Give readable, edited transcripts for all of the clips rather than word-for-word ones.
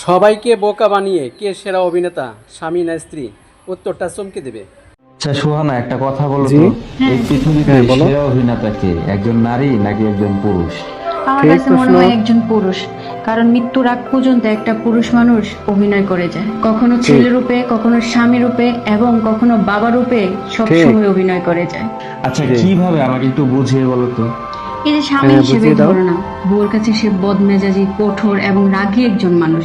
সবাইকে বোকা বানিয়ে কে সেরা অভিনেতা, স্বামী না স্ত্রী? উত্তরটা চমকে দেবে। আচ্ছা সুহানা, একটা কথা বলো জি। তো, এই পৃথিবীতে হ্যাঁ, বলো। সেরা অভিনেতা কে? একজন নারী নাকি একজন পুরুষ? আমার ঠিক কাছে মনে প্রশ্ন। হয় একজন পুরুষ। কারণ মৃত্যুর আগ পর্যন্ত একটা পুরুষ মানুষ অভিনয় করে যায়, কখনো ঠিক। ছেলে রূপে, কখনো স্বামী রূপে এবং কখনো বাবা রূপে সব ঠিক। সময় অভিনয় করে যায়। আচ্ছা জি। কিভাবে, আমাকে একটু বুঝিয়ে বলো তো। এই যে স্বামী হ্যাঁ, হিসেবে বুঝিয়ে দাও। ধরো না, বউর কাছে সে বদমেজাজি, কঠোর এবং রাগী একজন মানুষ,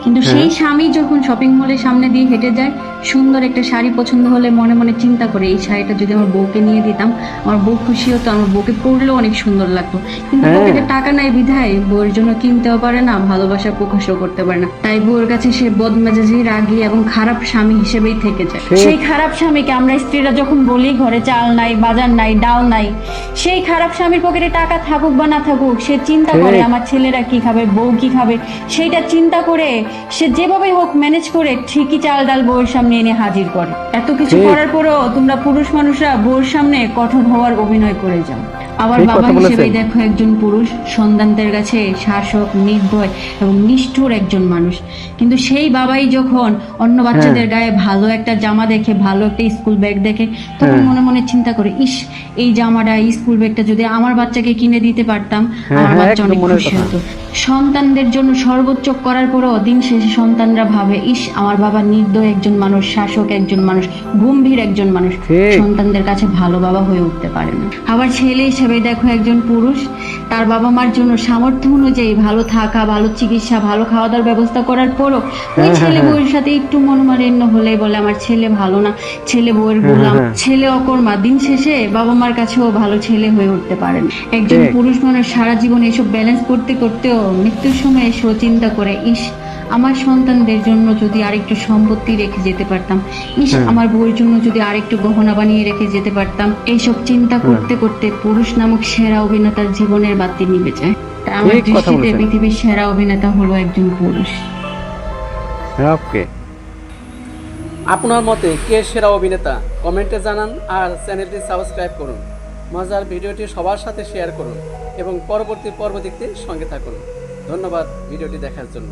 কিন্তু হ্যাঁ। সেই স্বামী যখন শপিং মলের সামনে দিয়ে হেঁটে যায়, সুন্দর একটা শাড়ি পছন্দ হলে মনে মনে চিন্তা করে এই শাড়িটা যদি আমার বউকে নিয়ে দিতাম, আমার বউ খুশি হতো, আমার বউকে পরলেও অনেক সুন্দর লাগতো। কিন্তু হ্যাঁ। পকেটে টাকা নাই বিধায় বউয়ের জন্য কিনতেও পারে না, ভালোবাসা প্রকাশও করতে পারে না। তাই বউর কাছে সে বদমেজাজি, রাগী এবং খারাপ স্বামী হিসেবেই থেকে যায়। ঠিক। সেই খারাপ স্বামীকে আমরা স্ত্রীরা যখন বলি ঘরে চাল নাই, বাজার নাই, ডাল নাই, সেই খারাপ স্বামীর পকেটে টাকা থাকুক বা না থাকুক, সে চিন্তা ঠিক। করে আমার ছেলেরা কি খাবে, বউ কি খাবে, সেইটা চিন্তা করে সে যেভাবে হোক ম্যানেজ করে ঠিকই চাল ডাল বউয়ের সামনে এনে হাজির করে। এত কিছু ঠিক। করার পরেও তোমরা পুরুষ মানুষরা বউর সামনে কঠোর হওয়ার অভিনয় করে যাও। আবার ঠিক বাবা কথা বলেছেন। হিসেবেই দেখো একজন পুরুষ সন্তানদের কাছে শাসক, নির্ভয় এবং নিষ্ঠুর একজন মানুষ। কিন্তু সেই বাবাই যখন অন্য বাচ্চাদের গায়ে ভালো একটা জামা দেখে, ভালো একটা স্কুল ব্যাগ দেখে, তখন মনে মনে চিন্তা করে, ইস, এই জামাটা, স্কুল ব্যাগটা যদি আমার বাচ্চাকে কিনে দিতে পারতাম, আমার হ্যাঁ, বাচ্চা অনেক একদম মনের খুশি কথা। হতো। সন্তানদের জন্য সর্বোচ্চ করার পরও দিন শেষে সন্তানরা ভাবে, ইস, আমার বাবা নির্দয় একজন মানুষ, শাসক একজন মানুষ, গম্ভীর একজন মানুষ, ঠিক। সন্তানদের কাছে ভালো বাবা হয়ে উঠতে পারে না। আবার ছেলে হিসেবে দেখো একজন পুরুষ তার বাবা মার জন্য সামর্থ্য অনুযায়ী ভালো থাকা, ভালো চিকিৎসা, ভালো খাওয়া দাওয়ার ব্যবস্থা করার পরও ওই ছেলে বউয়ের সাথে একটু মনোমালিন্য হলেই বলে আমার ছেলে ভালো না, ছেলে বউয়ের গোলাম, ছেলে অকর্মা। দিন শেষে বাবা মার কাছেও ভালো ছেলে হয়ে উঠতে পারেন। একজন ঠিক। পুরুষ মানুষ সারা জীবন এসব ব্যালেন্স করতে করতেও মৃত্যুর সময় এসেও চিন্তা করে, ইস, আমার সন্তানদের জন্য যদি আরেকটু সম্পত্তি রেখে যেতে পারতাম, ইস, আমার বউয়ের জন্য যদি আরেকটু গহনা বানিয়ে রেখে যেতে পারতাম। এইসব চিন্তা করতে করতে পুরুষ নামক সেরা অভিনেতার জীবনের বাতি নিভে যায়। তাই আমার ঠিক কথা দৃষ্টিতে বলেছেন। পৃথিবীর সেরা অভিনেতা হলো একজন পুরুষ। ওকে। আপনার মতে কে সেরা অভিনেতা? কমেন্টে জানান আর চ্যানেলটি সাবস্ক্রাইব করুন। মজার ভিডিওটি সবার সাথে শেয়ার করুন এবং পরবর্তী পর্ব দেখতে সঙ্গে থাকুন। ধন্যবাদ ভিডিওটি দেখার জন্য।